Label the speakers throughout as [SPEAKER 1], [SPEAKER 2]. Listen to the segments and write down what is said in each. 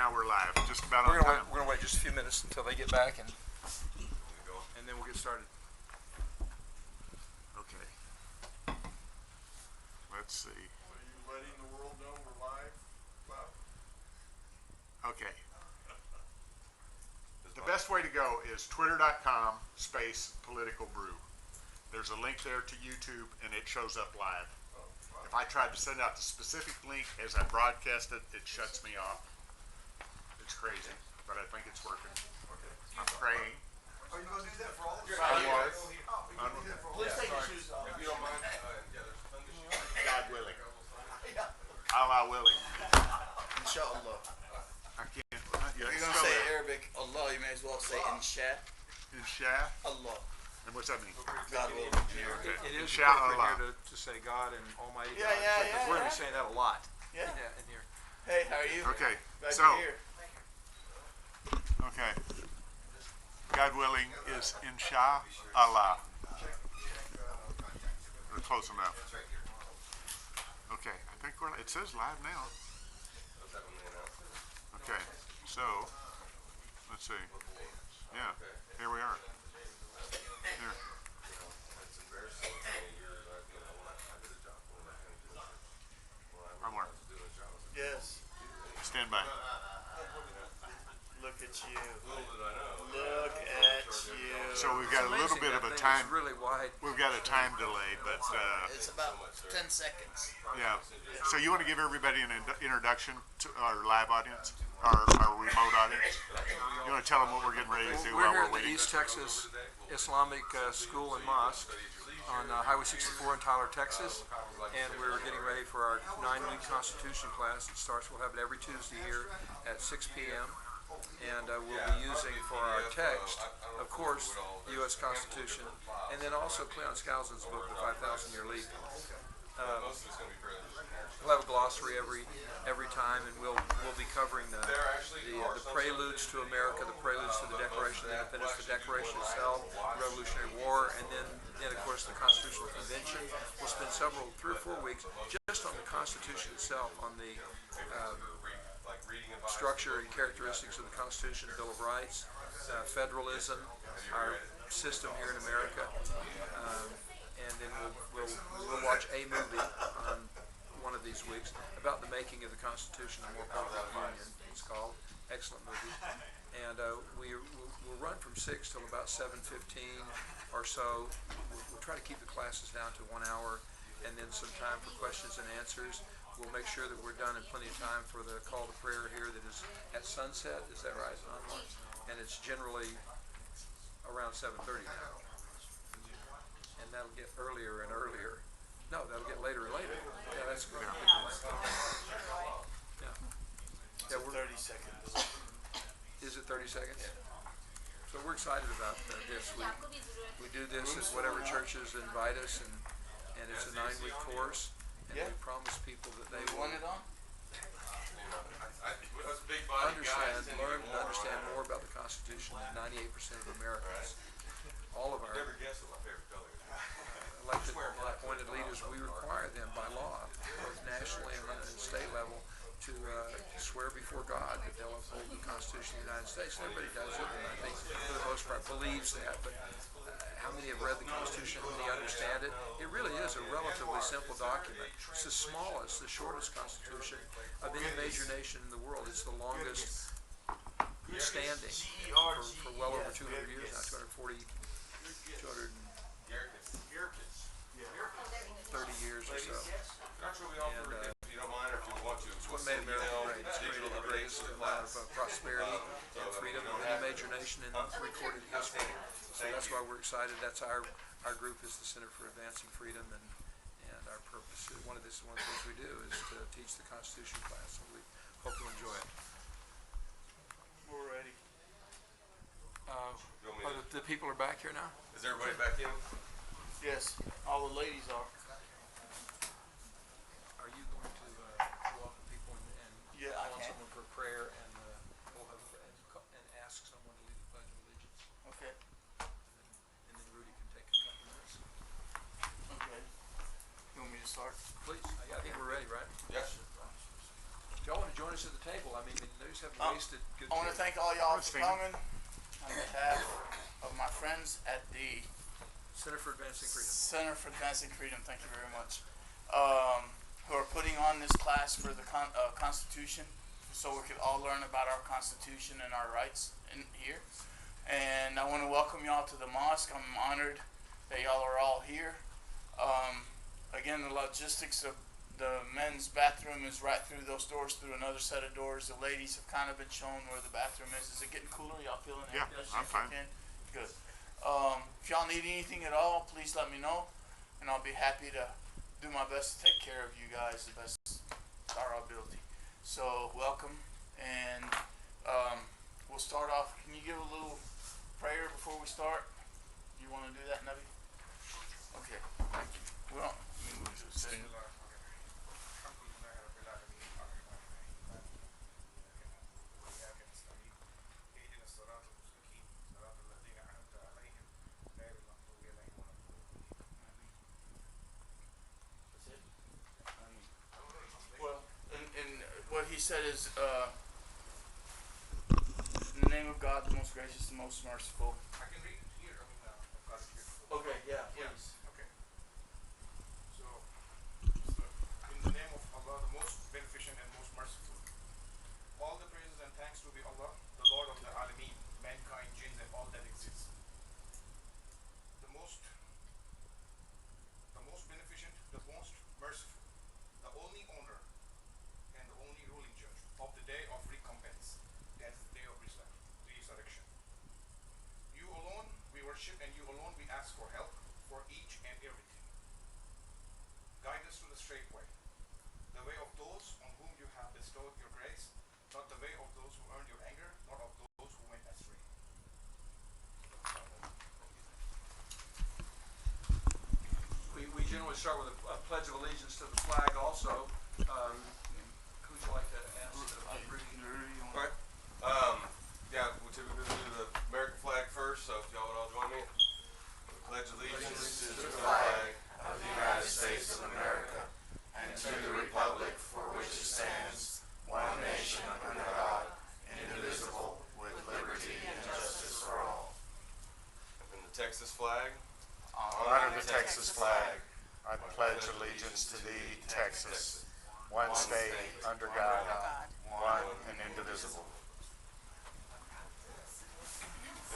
[SPEAKER 1] now we're live, just about on time.
[SPEAKER 2] We're gonna wait just a few minutes until they get back, and then we'll get started.
[SPEAKER 1] Okay. Let's see.
[SPEAKER 3] So you letting the world know we're live, Bob?
[SPEAKER 1] Okay. The best way to go is twitter.com/politicalbrew. There's a link there to YouTube, and it shows up live. If I tried to send out the specific link as I broadcast it, it shuts me off. It's crazy, but I think it's working. I'm praying.
[SPEAKER 3] Are you going to do that for all of us?
[SPEAKER 4] Please take your shoes off.
[SPEAKER 3] If you don't mind, there's plenty of shoes.
[SPEAKER 1] God willing. Allah willing.
[SPEAKER 4] Inshallah.
[SPEAKER 1] I can't.
[SPEAKER 4] If you're going to say Arabic, Allah, you may as well say Insha.
[SPEAKER 1] Insha.
[SPEAKER 4] Allah.
[SPEAKER 1] And what's that mean?
[SPEAKER 4] God will.
[SPEAKER 1] Okay.
[SPEAKER 2] It is
[SPEAKER 1] Inshallah.
[SPEAKER 2] appropriate here to say God and Almighty God. Because we're gonna be saying that a lot.
[SPEAKER 4] Yeah.
[SPEAKER 2] In here.
[SPEAKER 4] Hey, how are you?
[SPEAKER 1] Okay.
[SPEAKER 4] Glad
[SPEAKER 1] So.
[SPEAKER 4] you're here.
[SPEAKER 1] Okay. God willing is Inshallah. We're close enough. Okay. I think it says live now. Okay. So, let's see. Yeah. Here we are. Here. Omar,
[SPEAKER 4] Yes.
[SPEAKER 1] stand by.
[SPEAKER 4] Look at you. Look at you.
[SPEAKER 1] So we've got a little bit of a time.
[SPEAKER 2] Really wide.
[SPEAKER 1] We've got a time delay, but
[SPEAKER 4] It's about 10 seconds.
[SPEAKER 1] yeah. So you want to give everybody an introduction to our live audience, our remote audience? You want to tell them what we're getting ready to do
[SPEAKER 2] We're
[SPEAKER 1] while
[SPEAKER 2] here
[SPEAKER 1] we're
[SPEAKER 2] at the
[SPEAKER 1] waiting?
[SPEAKER 2] East Texas Islamic School and Mosque on Highway 64 in Tyler, Texas, and we're getting ready for our 9-week Constitution class. It starts. We'll have it every Tuesday here at 6 p.m. And we'll be using for our text, of course, the U.S. Constitution, and then also Cleon Skousen's book, The 5,000-Year Leap. We'll have a glossary every time, and we'll be covering the preludes to America, the preludes to the Declaration of Independence, the Declaration itself, the Revolutionary War, and then of course the Constitutional Convention. We'll spend 3 or 4 weeks just on the Constitution itself, on the structure and characteristics of the Constitution, Bill of Rights, federalism, our system here in America, and then we'll watch a movie on one of these weeks about the making of the Constitution, A More Powerful Union, it's called. Excellent movie. And we'll run from 6 till about 7:15 or so. We'll try to keep the classes down to 1 hour, and then some time for questions and answers. We'll make sure that we're done in plenty of time for the call to prayer here that is at sunset. Is that right? And it's generally around 7:30 now. And that'll get earlier and earlier. No, that'll get later and later. Yeah, that's good. Yeah, we're
[SPEAKER 4] 30 seconds.
[SPEAKER 2] Is it 30 seconds? So we're excited about this. We do this at whatever churches invite us, and it's a 9-week course. And we promise people that they will
[SPEAKER 4] Want it on?
[SPEAKER 2] learn and understand more about the Constitution than 98% of Americans. All of our elected and appointed leaders, we require them by law, both nationally and at the state level, to swear before God that they'll uphold the Constitution of the United States. And everybody does it, and I think for the most part believes that, but how many have read the Constitution? How many understand it? It really is a relatively simple document. It's the smallest, the shortest Constitution of any major nation in the world. It's the longest standing for well over 200 years now, 240, 230 years or so. And it's what made America great. It's created the greatest amount of prosperity and freedom of any major nation in recorded history. So that's why we're excited. That's our group is the Center for Advancing Freedom, and our purpose. One of the things we do is to teach the Constitution class, and we hope you'll enjoy it.
[SPEAKER 4] We're ready.
[SPEAKER 2] The people are back here now?
[SPEAKER 3] Is everybody back in?
[SPEAKER 4] Yes, all the ladies are.
[SPEAKER 2] Are you going to welcome people and
[SPEAKER 4] Yeah, I
[SPEAKER 2] call on
[SPEAKER 4] can.
[SPEAKER 2] someone for prayer and ask someone to lead the Pledge of Allegiance?
[SPEAKER 4] Okay.
[SPEAKER 2] And then Rudy can take a couple minutes.
[SPEAKER 4] Okay. You want me to start?
[SPEAKER 2] Please, I think we're ready, right?
[SPEAKER 3] Yes.
[SPEAKER 2] Y'all want to join us at the table. I mean, they just haven't wasted good
[SPEAKER 4] I want to
[SPEAKER 2] time.
[SPEAKER 4] thank all y'all for
[SPEAKER 1] Stephen.
[SPEAKER 4] coming on behalf of my friends at the
[SPEAKER 2] Center for Advancing Freedom.
[SPEAKER 4] Center for Advancing Freedom. Thank you very much. Who are putting on this class for the Constitution, so we could all learn about our Constitution and our rights in here. And I want to welcome y'all to the mosque. I'm honored that y'all are all here. Again, the logistics of the men's bathroom is right through those doors, through another set of doors. The ladies have kind of been shown where the bathroom is. Is it getting cooler? Y'all feeling it?
[SPEAKER 1] Yeah, I'm fine.
[SPEAKER 4] Good. If y'all need anything at all, please let me know, and I'll be happy to do my best to take care of you guys the best of our ability. So welcome, and we'll start off. Can you give a little prayer before we start? You want to do that, Nabi? Okay, thank you. Well, well, and what he said is, in the name of God, the most gracious, the most merciful.
[SPEAKER 3] I can read it here. I mean, I've got it here.
[SPEAKER 4] Okay, yeah,
[SPEAKER 3] Yeah.
[SPEAKER 4] please.
[SPEAKER 3] Okay. So, in the name of Allah, the most beneficent and most merciful. All the praises and thanks to be Allah, the Lord of the Alameen, mankind, jinns, and all that exists. The most beneficent, the most merciful, the only owner, and the only ruling judge of the day of recompense. That's the day of resurrection. You alone we worship, and you alone we ask for help for each and everything. Guide us to the straight way, the way of those on whom you have bestowed your grace, not the way of those who earned your anger, nor of those who went astray.
[SPEAKER 2] We generally start with a pledge of allegiance to the flag also. Who would you like to ask?
[SPEAKER 5] All right. Yeah, we typically do the American flag first, so if y'all would all join me. Pledge allegiance to the flag
[SPEAKER 6] of the United States of America and to the republic for which it stands, one nation under God, indivisible, with liberty and justice for all.
[SPEAKER 5] And the Texas flag.
[SPEAKER 1] Honor the Texas flag. I pledge allegiance to thee, Texas, one state, under God, one and indivisible.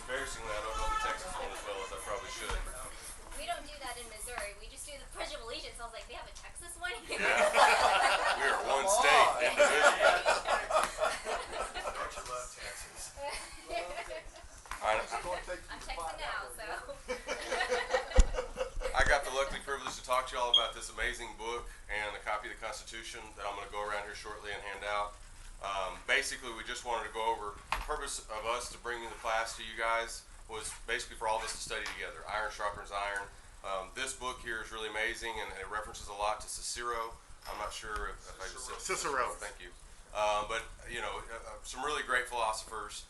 [SPEAKER 5] Embarrassingly, I don't know the Texas one as well as I probably should.
[SPEAKER 7] We don't do that in Missouri. We just do the Pledge of Allegiance. I was like, they have a Texas one here?
[SPEAKER 5] We are one state, indivisible.
[SPEAKER 6] Don't you love Texas?
[SPEAKER 7] I'm Texan now, so.
[SPEAKER 5] I got the lucky privilege to talk to y'all about this amazing book and a copy of the Constitution that I'm going to go around here shortly and hand out. Basically, we just wanted to go over the purpose of us to bring the class to you guys was basically for all of us to study together. Iron sharpens iron. This book here is really amazing, and it references a lot to Cicero. I'm not sure if I just said
[SPEAKER 1] Cicero.
[SPEAKER 5] Thank you. But you know, some really great philosophers.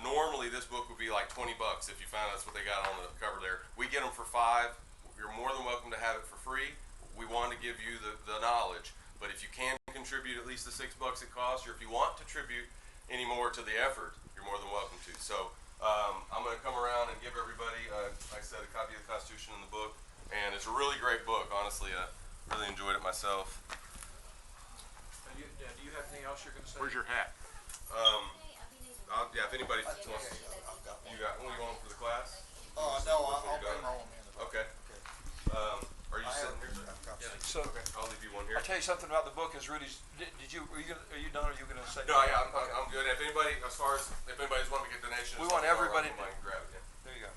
[SPEAKER 5] Normally, this book would be like $20 if you found that's what they got on the cover there. We get them for $5. You're more than welcome to have it for free. We want to give you the knowledge, but if you can contribute at least the $6 it costs, or if you want to contribute any more to the effort, you're more than welcome to. So I'm going to come around and give everybody, like I said, a copy of the Constitution and the book, and it's a really great book. Honestly, I really enjoyed it myself.
[SPEAKER 2] Do you have anything else you're going to say?
[SPEAKER 1] Where's your hat?
[SPEAKER 5] Yeah, if anybody wants, you got one you want for the class?
[SPEAKER 4] No, I'll bring my own.
[SPEAKER 5] Okay. Are you sitting here?
[SPEAKER 2] So,
[SPEAKER 5] Okay, I'll leave you one here.
[SPEAKER 2] I'll tell you something about the book. Is Rudy's? Are you done? Or are you going to say?
[SPEAKER 5] No, yeah, I'm good. If anybody, as far as if anybody's wanting to get donations,
[SPEAKER 2] We want everybody
[SPEAKER 5] to grab it. Yeah.
[SPEAKER 2] There you go.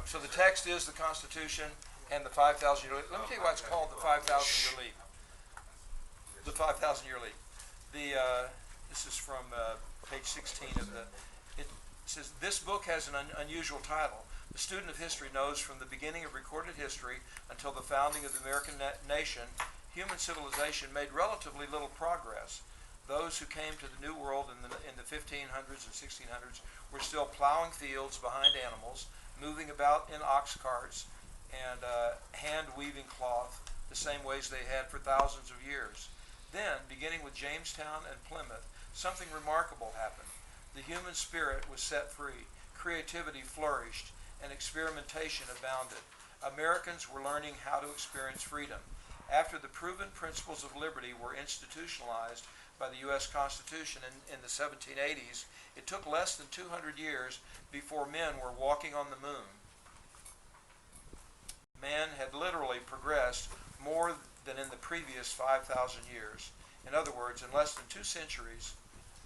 [SPEAKER 2] So the text is the Constitution and the 5,000-year leap. Let me tell you why it's called the 5,000-year leap. The 5,000-year leap. This is from page 16 of the. It says this book has an unusual title. The student of history knows from the beginning of recorded history until the founding of the American nation, human civilization made relatively little progress. Those who came to the New World in the 1500s and 1600s were still plowing fields behind animals, moving about in ox carts, and hand weaving cloth the same ways they had for thousands of years. Then, beginning with Jamestown and Plymouth, something remarkable happened. The human spirit was set free, creativity flourished, and experimentation abounded. Americans were learning how to experience freedom. After the proven principles of liberty were institutionalized by the U.S. Constitution in the 1780s, it took less than 200 years before men were walking on the moon. Man had literally progressed more than in the previous 5,000 years. In other words, in less than 2 centuries,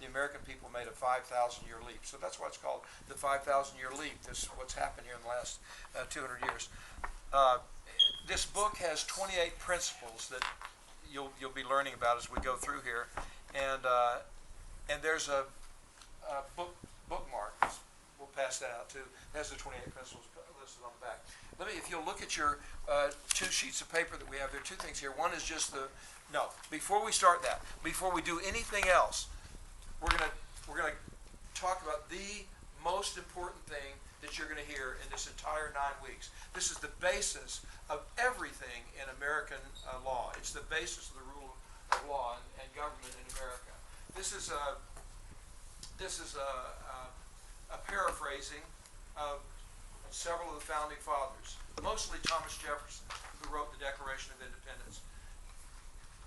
[SPEAKER 2] the American people made a 5,000-year leap. So that's why it's called the 5,000-year leap. This is what's happened here in the last 200 years. This book has 28 principles that you'll be learning about as we go through here, and there's a bookmark. We'll pass that out too. It has the 28 principles listed on the back. If you'll look at your 2 sheets of paper that we have there, 2 things here. One is just before we start that, before we do anything else, we're gonna talk about the most important thing that you're going to hear in this entire 9 weeks. This is the basis of everything in American law. It's the basis of the rule of law and government in America. This is a paraphrasing of several of the founding fathers, mostly Thomas Jefferson, who wrote the Declaration of Independence.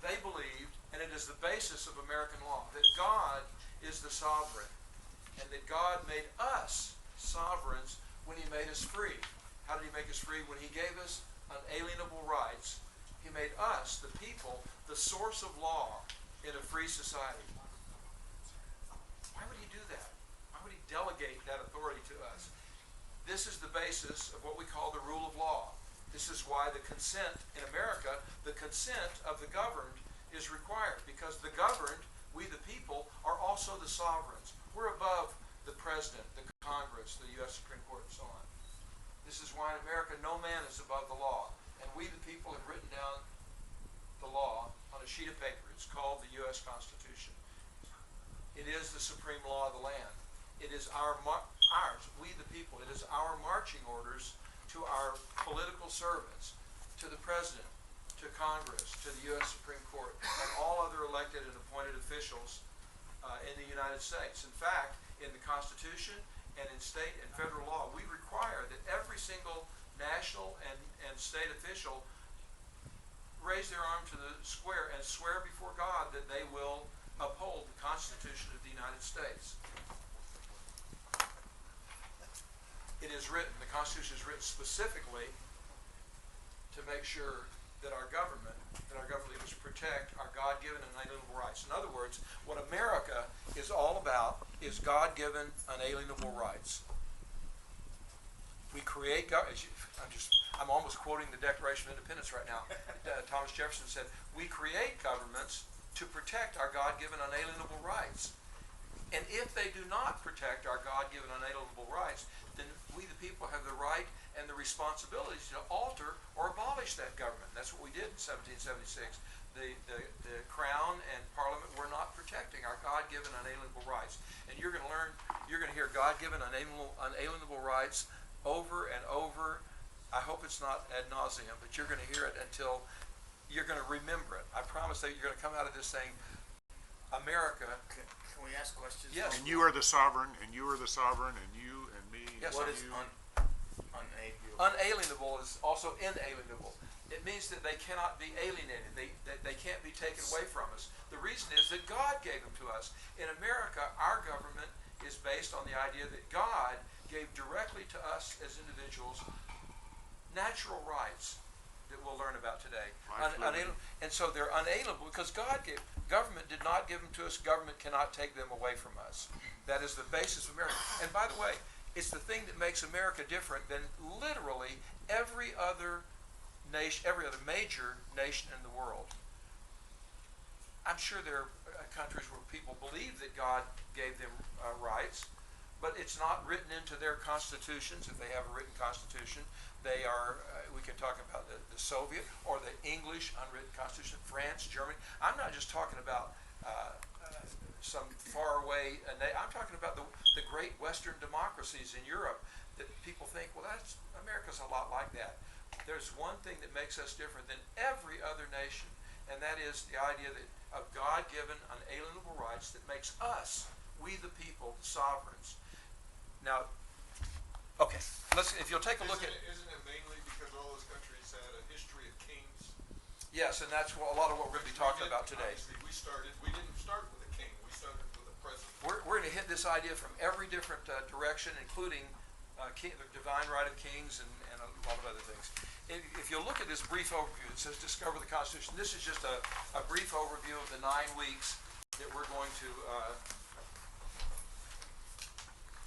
[SPEAKER 2] They believed, and it is the basis of American law, that God is the sovereign, and that God made us sovereigns when he made us free. How did he make us free? When he gave us unalienable rights. He made us, the people, the source of law in a free society. Why would he do that? Why would he delegate that authority to us? This is the basis of what we call the rule of law. This is why the consent in America, the consent of the governed is required, because the governed, we the people, are also the sovereigns. We're above the president, the Congress, the U.S. Supreme Court, and so on. This is why in America no man is above the law. And we the people have written down the law on a sheet of paper. It's called the U.S. Constitution. It is the supreme law of the land. It is ours, we the people. It is our marching orders to our political servants, to the president, to Congress, to the U.S. Supreme Court, and all other elected and appointed officials in the United States. In fact, in the Constitution and in state and federal law, we require that every single national and state official raise their arm to the square and swear before God that they will uphold the Constitution of the United States. It is written, the Constitution is written specifically to make sure that our government leaders protect our God-given and unalienable rights. In other words, what America is all about is God-given unalienable rights. We create, I'm almost quoting the Declaration of Independence right now. Thomas Jefferson said, we create governments to protect our God-given unalienable rights. And if they do not protect our God-given unalienable rights, then we the people have the right and the responsibility to alter or abolish that government. That's what we did in 1776. The Crown and Parliament were not protecting our God-given unalienable rights. And you're going to learn, you're going to hear God-given unalienable rights over and over. I hope it's not ad nauseum, but you're going to hear it until you're going to remember it. I promise that you're going to come out of this saying, America.
[SPEAKER 4] Can we ask questions?
[SPEAKER 2] Yes.
[SPEAKER 1] And you are the sovereign, and you are the sovereign, and you and me.
[SPEAKER 2] Yes.
[SPEAKER 4] What
[SPEAKER 1] and
[SPEAKER 4] is
[SPEAKER 1] you.
[SPEAKER 4] unalienable?
[SPEAKER 2] Unalienable is also inalienable. It means that they cannot be alienated. They can't be taken away from us. The reason is that God gave them to us. In America, our government is based on the idea that God gave directly to us as individuals natural rights that we'll learn about today. And so they're unalienable because government did not give them to us. Government cannot take them away from us. That is the basis of America. And by the way, it's the thing that makes America different than literally every other nation, every other major nation in the world. I'm sure there are countries where people believe that God gave them rights, but it's not written into their constitutions. If they have a written constitution, they are, we can talk about the Soviet or the English unwritten constitution, France, Germany. I'm not just talking about some far away, I'm talking about the great Western democracies in Europe that people think, well, America's a lot like that. There's one thing that makes us different than every other nation, and that is the idea that of God-given, unalienable rights that makes us, we the people, the sovereigns. Now, okay, if you'll take a look at...
[SPEAKER 8] Isn't it mainly because all those countries had a history of kings?
[SPEAKER 2] Yes, and that's a lot of what we're going to be talking about today.
[SPEAKER 8] Obviously, we didn't start with a king, we started with a president.
[SPEAKER 2] We're going to hit this idea from every different direction, including the divine right of kings and a lot of other things. If you'll look at this brief overview, it says Discover the Constitution. This is just a brief overview of the 9 weeks that we're going to...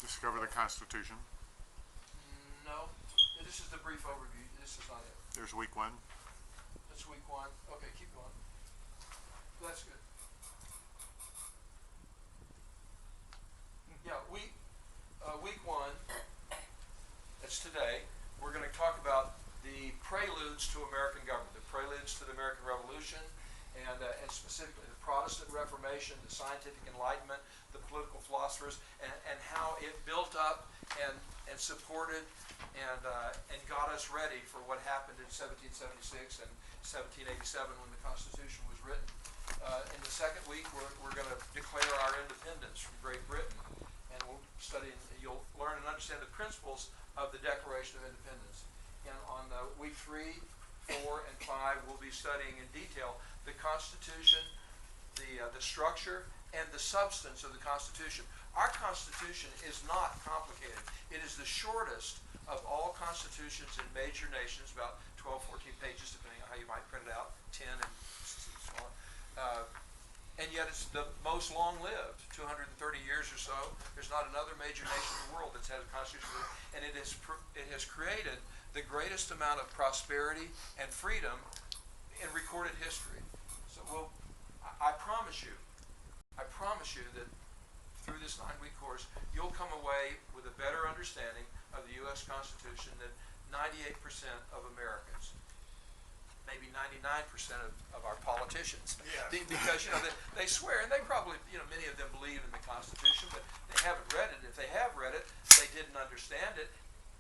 [SPEAKER 1] Discover the Constitution.
[SPEAKER 2] No, this is the brief overview. This is not it.
[SPEAKER 1] There's week 1.
[SPEAKER 2] That's week 1. Okay, keep going. That's good. Yeah, week 1, that's today. We're going to talk about the preludes to American government, the preludes to the American Revolution, and specifically the Protestant Reformation, the scientific Enlightenment, the political philosophers, and how it built up and supported and got us ready for what happened in 1776 and 1787 when the Constitution was written. In the second week, we're going to declare our independence from Great Britain, and we'll study. You'll learn and understand the principles of the Declaration of Independence. And on week 3, 4, and 5, we'll be studying in detail the Constitution, the structure, and the substance of the Constitution. Our Constitution is not complicated. It is the shortest of all constitutions in major nations, about 12, 14 pages, depending on how you might print it out, 10 and smaller. And yet it's the most long-lived, 230 years or so. There's not another major nation in the world that's had a constitution, and it has created the greatest amount of prosperity and freedom in recorded history. So, I promise you that through this 9-week course, you'll come away with a better understanding of the U.S. Constitution than 98% of Americans. Maybe 99% of our politicians.
[SPEAKER 8] Yeah.
[SPEAKER 2] Because, they swear, and they probably, many of them believe in the Constitution, but they haven't read it. If they have read it, they didn't understand it.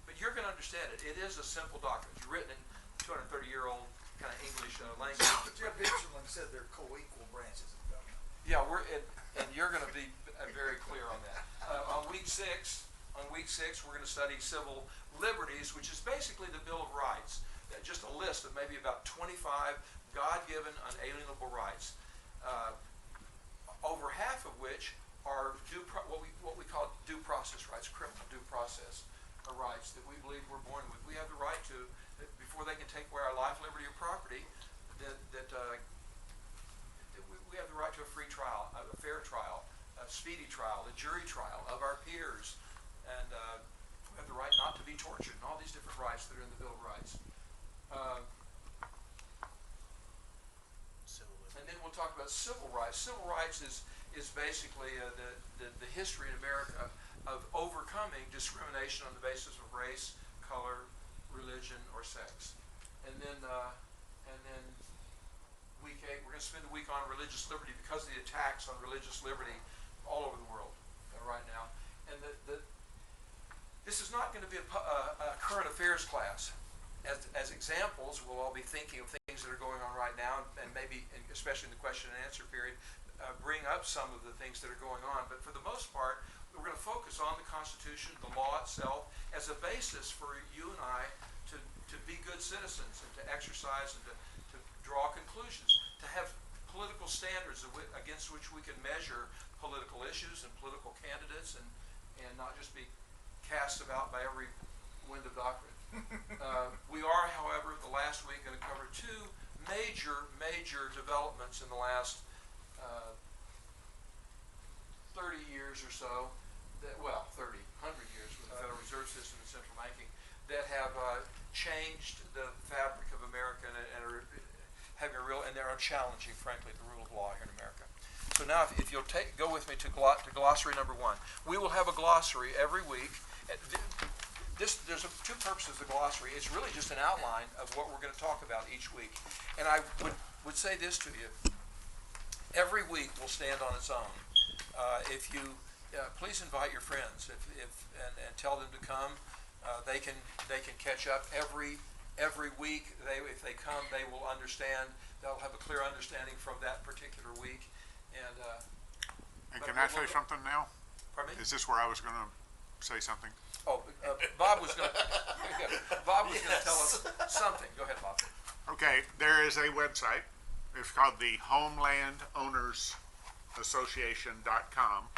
[SPEAKER 2] But you're going to understand it. It is a simple document. It's written in 230-year-old kind of English language.
[SPEAKER 9] Jeff Hitchcock said they're co-equal branches of government.
[SPEAKER 2] Yeah, and you're going to be very clear on that. On week 6, we're going to study civil liberties, which is basically the Bill of Rights. Just a list of maybe about 25 God-given, unalienable rights, over half of which are what we call due process rights, criminal due process rights that we believe we're born with. We have the right to, before they can take away our life, liberty, or property, we have the right to a free trial, a fair trial, a speedy trial, a jury trial of our peers, and we have the right not to be tortured, and all these different rights that are in the Bill of Rights. And then we'll talk about civil rights. Civil rights is basically the history in America of overcoming discrimination on the basis of race, color, religion, or sex. And then week 8, we're going to spend a week on religious liberty because of the attacks on religious liberty all over the world right now. And this is not going to be a current affairs class. As examples, we'll all be thinking of things that are going on right now, and maybe, especially in the question and answer period, bring up some of the things that are going on. But for the most part, we're going to focus on the Constitution, the law itself, as a basis for you and I to be good citizens and to exercise and to draw conclusions, to have political standards against which we can measure political issues and political candidates and not just be cast about by every wind of doctrine. We are, however, the last week going to cover 2 major developments in the last 30 years or so, 100 years with the Federal Reserve System and central banking, that have changed the fabric of America and are having they are challenging, frankly, the rule of law here in America. So now, if you'll go with me to glossary number 1. We will have a glossary every week. There's 2 purposes of the glossary. It's really just an outline of what we're going to talk about each week. And I would say this to you. Every week will stand on its own. If you please invite your friends and tell them to come. They can catch up every week. If they come, they will understand they'll have a clear understanding from that particular week. And
[SPEAKER 1] And
[SPEAKER 2] but
[SPEAKER 1] can I
[SPEAKER 2] we'll-
[SPEAKER 1] say something now?
[SPEAKER 2] Pardon me?
[SPEAKER 1] Is this where I was going to say something?
[SPEAKER 2] Oh, Bob was going to Bob was going to tell us something. Go ahead, Bob.
[SPEAKER 1] Okay, there is a website. It's called the Homeland Owners Association.com.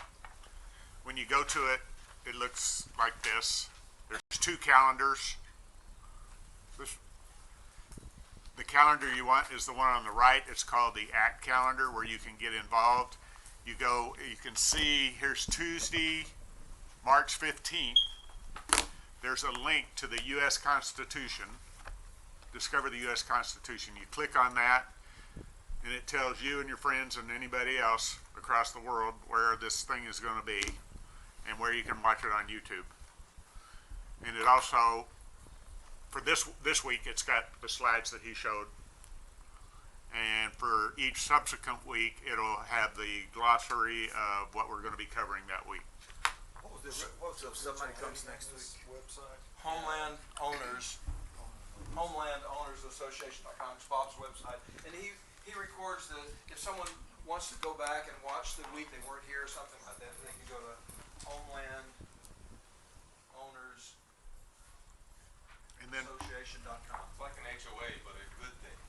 [SPEAKER 1] When you go to it, it looks like this. There's 2 calendars. The calendar you want is the one on the right. It's called the ACT calendar, where you can get involved. You can see, here's Tuesday, March 15th. There's a link to the U.S. Constitution. Discover the U.S. Constitution. You click on that, and it tells you and your friends and anybody else across the world where this thing is going to be and where you can watch it on YouTube. And it also, for this week, it's got the slides that he showed. And for each subsequent week, it'll have the glossary of what we're going to be covering that week.
[SPEAKER 9] What was if somebody comes next week? Website?
[SPEAKER 2] Homeland Owners Association.com is Bob's website, and he records the, if someone wants to go back and watch the week they weren't here or something like that, they can go to Homeland Owners
[SPEAKER 1] And then,
[SPEAKER 2] Association.com.
[SPEAKER 5] It's like an HOA, but a good thing.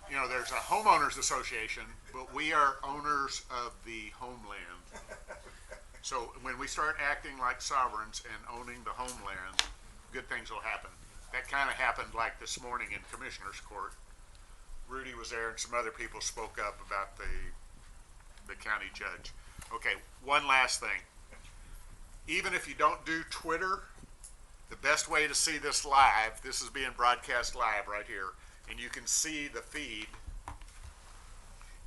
[SPEAKER 1] you know, there's a homeowners association, but we are owners of the homeland. So when we start acting like sovereigns and owning the homeland, good things will happen. That kind of happened like this morning in Commissioner's Court. Rudy was there and some other people spoke up about the county judge. Okay, one last thing. Even if you don't do Twitter, the best way to see this live, this is being broadcast live right here, and you can see the feed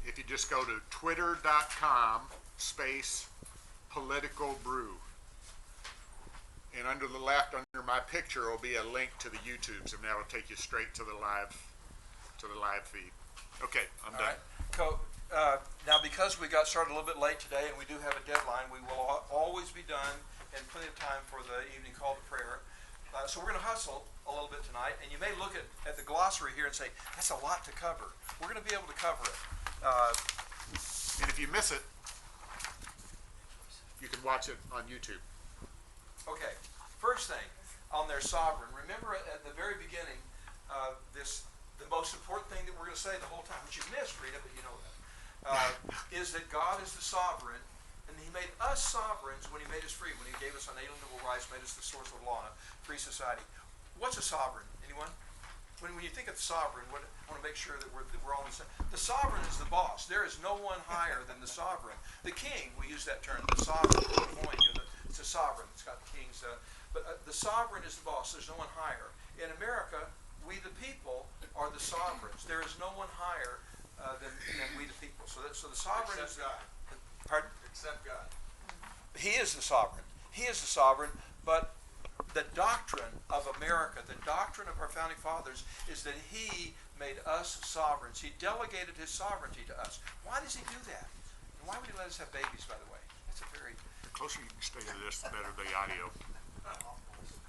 [SPEAKER 1] if you just go to twitter.com/political brew. And under the left, under my picture, will be a link to the YouTubes, and that'll take you straight to the live feed. Okay, I'm done.
[SPEAKER 2] All right. Now, because we got started a little bit late today, and we do have a deadline, we will always be done in plenty of time for the evening call to prayer. So we're going to hustle a little bit tonight, and you may look at the glossary here and say, that's a lot to cover. We're going to be able to cover it.
[SPEAKER 1] And if you miss it, you can watch it on YouTube.
[SPEAKER 2] Okay, first thing on their sovereign. Remember at the very beginning, the most important thing that we're going to say the whole time, which you missed, Rita, but you know that, is that God is the sovereign, and He made us sovereigns when He made us free, when He gave us unalienable rights, made us the source of law in a free society. What's a sovereign? Anyone? When you think of the sovereign, I want to make sure that we're all the same. The sovereign is the boss. There is no one higher than the sovereign. The king, we use that term, the sovereign, the coin, it's a sovereign. It's got kings. But the sovereign is the boss. There's no one higher. In America, we the people are the sovereigns. There is no one higher than we the people. So the sovereign
[SPEAKER 8] Except
[SPEAKER 2] is
[SPEAKER 8] God.
[SPEAKER 2] Pardon?
[SPEAKER 8] Except God.
[SPEAKER 2] He is the sovereign. He is the sovereign, but the doctrine of America, the doctrine of our founding fathers, is that He made us sovereigns. He delegated His sovereignty to us. Why does He do that? And why would He let us have babies, by the way? That's a very...
[SPEAKER 1] The closer you can stay to this, the better the audio.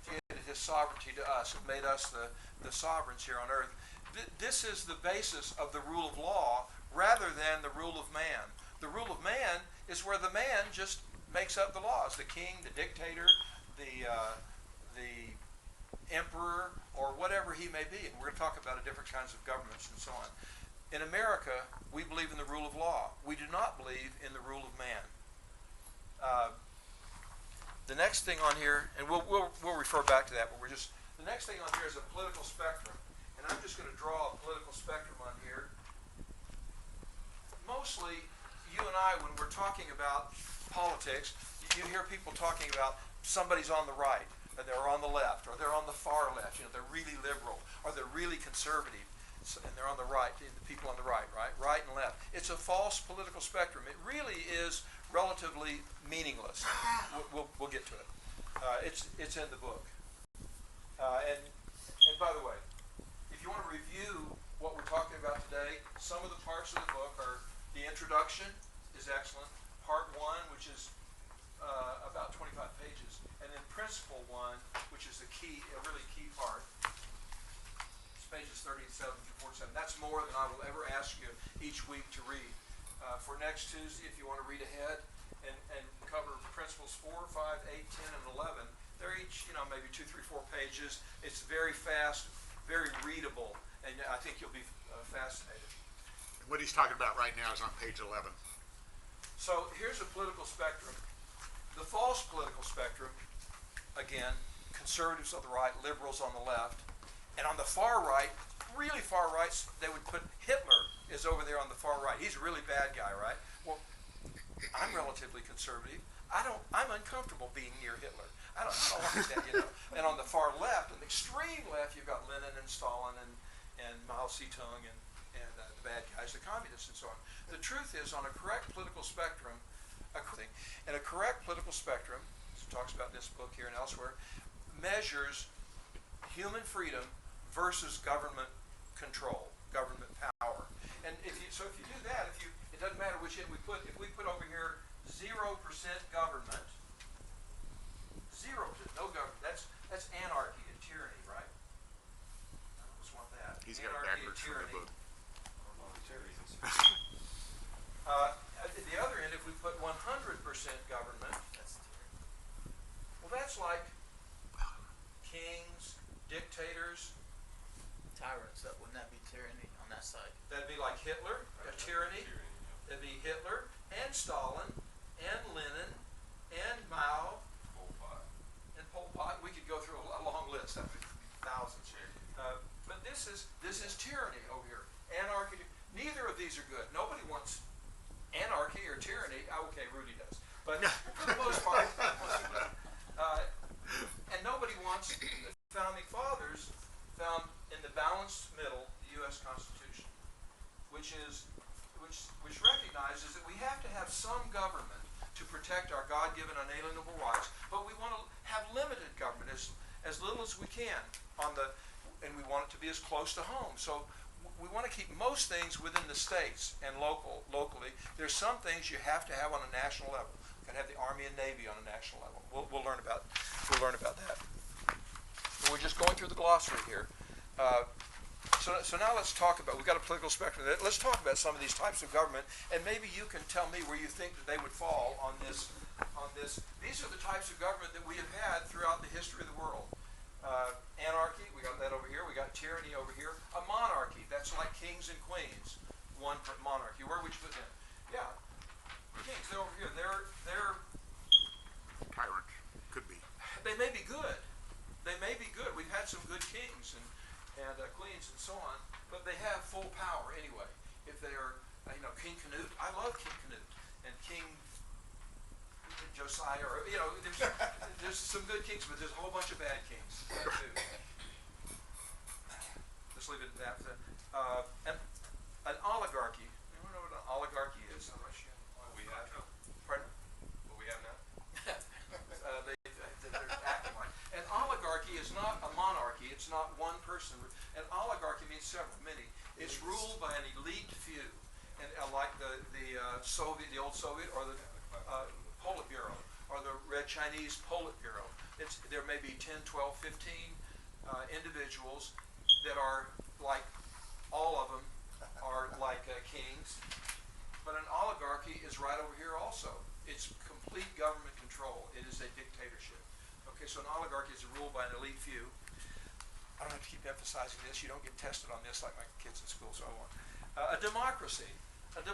[SPEAKER 2] He delegated His sovereignty to us and made us the sovereigns here on earth. This is the basis of the rule of law rather than the rule of man. The rule of man is where the man just makes up the laws. The king, the dictator, the emperor, or whatever he may be. And we're going to talk about different kinds of governments and so on. In America, we believe in the rule of law. We do not believe in the rule of man. The next thing on here, and we'll refer back to that, but the next thing on here is a political spectrum. And I'm just going to draw a political spectrum on here. Mostly, you and I, when we're talking about politics, you hear people talking about somebody's on the right, or they're on the left, or they're on the far left. You know, they're really liberal, or they're really conservative, and they're on the right. The people on the right, right and left. It's a false political spectrum. It really is relatively meaningless. We'll get to it. It's in the book. And by the way, if you want to review what we're talking about today, some of the parts of the book are the introduction is excellent. Part 1, which is about 25 pages, and then Principle 1, which is a really key part. It's pages 37 through 47. That's more than I will ever ask you each week to read. For next Tuesday, if you want to read ahead and cover principles 4, 5, 8, 10, and 11, they're each, maybe 2, 3, 4 pages. It's very fast, very readable, and I think you'll be fascinated.
[SPEAKER 1] What he's talking about right now is on page 11.
[SPEAKER 2] So here's a political spectrum. The false political spectrum, again, conservatives on the right, liberals on the left, and on the far right, really far rights, they would put Hitler is over there on the far right. He's a really bad guy, right? Well, I'm relatively conservative. I'm uncomfortable being near Hitler. I don't like that, And on the far left, on the extreme left, you've got Lenin and Stalin and Mao Zedong and the bad guys, the communists and so on. The truth is, on a correct political spectrum, a correct political spectrum, as it talks about in this book here and elsewhere, measures human freedom versus government control, government power. And if you do that, it doesn't matter which end we put. If we put over here 0% government, 0%, no government, that's anarchy and tyranny, right? I almost want that.
[SPEAKER 1] He's got it
[SPEAKER 2] Anarchy and
[SPEAKER 1] backwards from the
[SPEAKER 2] tyranny.
[SPEAKER 1] book.
[SPEAKER 2] At the other end, if we put 100% government, well, that's like kings, dictators.
[SPEAKER 4] Tyrants, wouldn't that be tyranny on that side?
[SPEAKER 2] That'd be like Hitler, a tyranny. That'd be Hitler and Stalin and Lenin and Mao and Pol Pot. We could go through a long list. That would be thousands. But this is tyranny over here. Anarchy. Neither of these are good. Nobody wants anarchy or tyranny. Okay, Rudy does. But for the most part, and nobody wants. The founding fathers found in the balanced middle the U.S. Constitution, which recognizes that we have to have some government to protect our God-given unalienable rights, but we want to have limited government, as little as we can, and we want it to be as close to home. So we want to keep most things within the states and locally. There's some things you have to have on a national level. You can have the Army and Navy on a national level. We'll learn about that. We're just going through the glossary here. So now let's talk about, we've got a political spectrum. Let's talk about some of these types of government, and maybe you can tell me where you think that they would fall on this. These are the types of government that we have had throughout the history of the world. Anarchy, we got that over here. We got tyranny over here. A monarchy, that's like kings and queens. One monarchy. Where would you put them? Yeah, kings. They're over here. They're
[SPEAKER 1] Tyrants. Could be.
[SPEAKER 2] They may be good. They may be good. We've had some good kings and queens and so on, but they have full power anyway. If they are, King Canute. I love King Canute and King Josiah. Or there's some good kings, but there's a whole bunch of bad kings too. Let's leave it at that. And an oligarchy. You know what an oligarchy is?
[SPEAKER 5] We have now.
[SPEAKER 2] Pardon?
[SPEAKER 5] What we have now?
[SPEAKER 2] They're acting like. An oligarchy is not a monarchy. It's not one person. An oligarchy means many. It's ruled by an elite few, and like the old Soviet, or the Politburo, or the Red Chinese Politburo. There may be 10, 12, 15 individuals that are like, all of them are like kings, but an oligarchy is right over here also. It's complete government control. It is a dictatorship. Okay, so an oligarchy is ruled by an elite few. I don't have to keep emphasizing this. You don't get tested on this like my kids in school, so I won't. A democracy versus